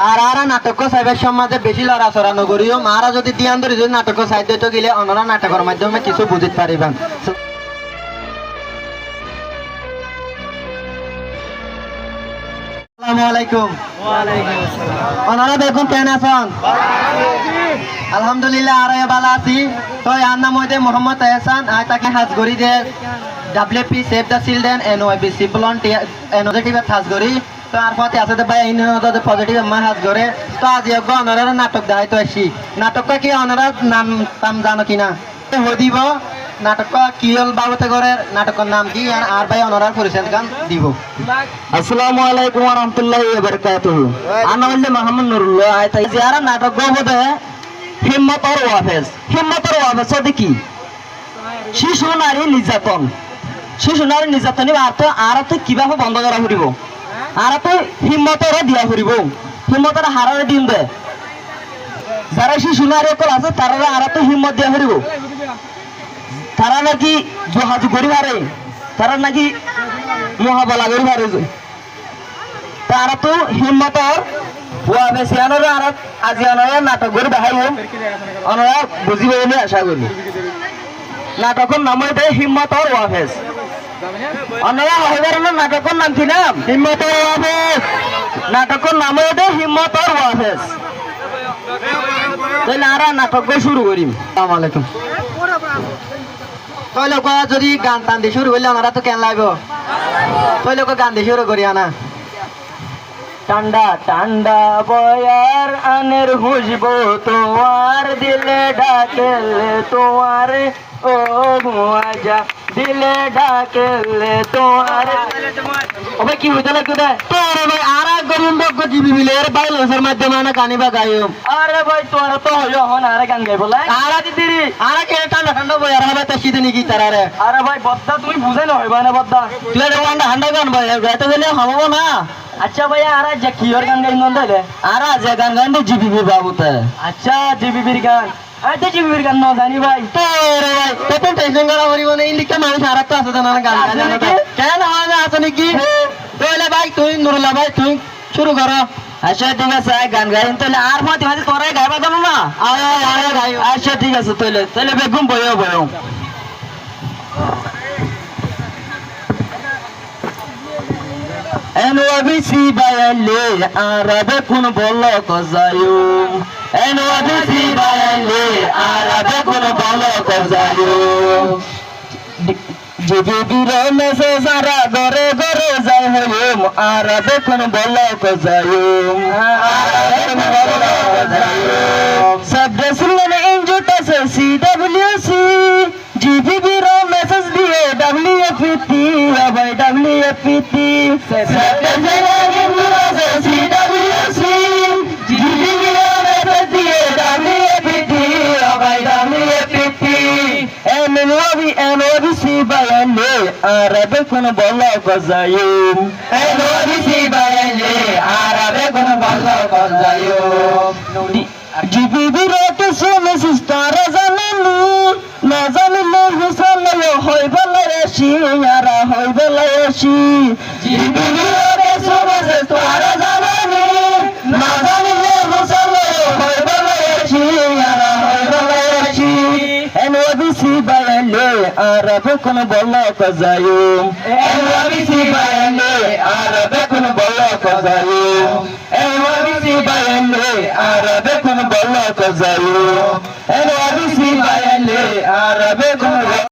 আর আরা নাটক সাহেবের সমাজে বেশি লড়াচড়া নগরীয় মারা যদি দিয়ান ধরে যদি নাটক সাহিত্য গেলে অন্যরা নাটকের মাধ্যমে কিছু বুঝতে পারিবেন। আসসালামু আলাইকুম। ওনারা দেখুন কেন আছেন? আলহামদুলিল্লাহ আর ভালো আছি। তো আর নাম হইতে মোহাম্মদ এহসান। আয় তাকে হাজগড়ি দে WP save the children NYBC volunteer এনজেটিভ হাজগড়ি। তো আর পথে আছে ভাই ইনজে পজিটিভ মা হাজগড়ে। তো আজ এগো ওনারা নাটক দেখাই তো আসি। নাটকটা কি ওনারা নাম তাম জানো কিনা? হদিব নাটক কি হল বাবুতে করে নাটকের নাম কি আর ভাই ওনার পরিচয় গান দিব। আসসালামু আলাইকুম ওয়া রাহমাতুল্লাহি ওয়া বারাকাতুহু। আনা হইলে মোহাম্মদ নুরুল্লাহ। আয় তাই যারা নাটক গবদে হিম্মতর ওয়াফেজ। হিম্মতর ওয়াফেজ দেখি শিশু নারী নির্যাতন। শিশু নারী নির্যাতনী আর তো কিভাবে বন্ধ করা ফুরিব? আর তো হিম্মতর দিয়া ফুরিব। হিম্মতর হারারে দিন দে। যারা শিশু নারী অকল আছে তারা আর তো হিম্মত দিয়া ফুরিব। তারা নাকি জহাজ গড়ি হারে, তারা নাকি মহাবলা গড়ি হারে। তারা তো হিম্মতর ওয়াফেজ আর আজি অনারা নাটক গড়ি দেখাইব। অনারা বুঝিব বলে আশা করি। নাটকের নাম হইতে হিম্মতর ওয়াফেজ। অনারা হইবার নাটকের নাম কি নাম? হিম্মতর ওয়াফেজ। নাটকের নাম হইতে হিম্মতর ওয়াফেজ। তাহলে আর নাটক শুরু করিম। আসসালামু আলাইকুম। তৈল যদি গান টান দিয়ে শুরু করলে ওনারা তো কেন লাগবে? তৈল গান দিয়ে শুরু করি আনা। ঠান্ডা ঠান্ডা বয়ার আনের হুসব তোমার দিলে ডাকেলে তোমার ও আজা দিলে ডাকেলে তোমার। ওবে কি হইতে লাগবে রে? তোরে ভাই আর এক গরিম বক জিবি মিলে এর বাইলের মাধ্যমে না গানিবা গাইও। আরে ভাই তোরা তো হইও হন আরে গান গাইব লাই। আরা দিদি আরা কে ঠান্ডা ঠান্ডা বই আর হবে তাসিতে নাকি তারারে। আরে ভাই বদ্দা তুমি বুঝাই না হইবা না বদ্দা। তুই ঠান্ডা ঠান্ডা গান ভাই গাইতে গেলে হবো না। আচ্ছা ভাই আর যে কিওর গান গাইন দে? আর যে গান গান জিবি বাবুতে। আচ্ছা জিবিবির গান। আইতে জিবিবির গান না জানি ভাই। তোরে ভাই কত টেনশন করা করিব না ইলিকা মানুষ আর তো আছে না গান গান কেন হয় না আছে নাকি? তাহলে ভাই তুই নুরুল্লাহ ভাই তুই শুরু করো। আচ্ছা ঠিক আছে গান গাইন তাহলে আর মাঝে মাঝে তোরাই গাইবা জানো না? আয় আয় গাই। আচ্ছা ঠিক আছে তাহলে বেগুম বয়ো বয়ো। NYBC বাইলে আরবে কোন বল কজায়ু। NYBC বাইলে আরবে কোন বল কজায়ু। জিবিবির মেসে সারা ঘরে ঘরে যাই হইম আরবে কোন বল কজায়ু। সাবজেক্ট শুনলেন ইনজুটাছে CWC। জিবিবির মেসেজ দিয়ে WFT আবাই WFT। CWC জিবিবির মেসেজ দিয়ে WFT আবাই WFT। NYBC বাইলে আরবে কোন বল কজায়ু। NYBC বাইলে আরবে কোন বল কজায়ু। জিবিবির কিছু মেসেজ তারা জানেনি না জানিলে হুসালে হই বেলায়েশি আরা হই বেলায়েশি। জিবিবির কিছু মেসেজ তারা জানেনি না জানিলে হুসালে হই বেলায়েশি আরা হই বেলায়েশি। NYBC বাইলে আরবে কোন বল কজায়ু। NYBC বাইলে আরবে কোন বল কজায়ু। NYBC বাইলে আরবে কোন বল কজায়ু। NYBC বাইলে আরবে কোন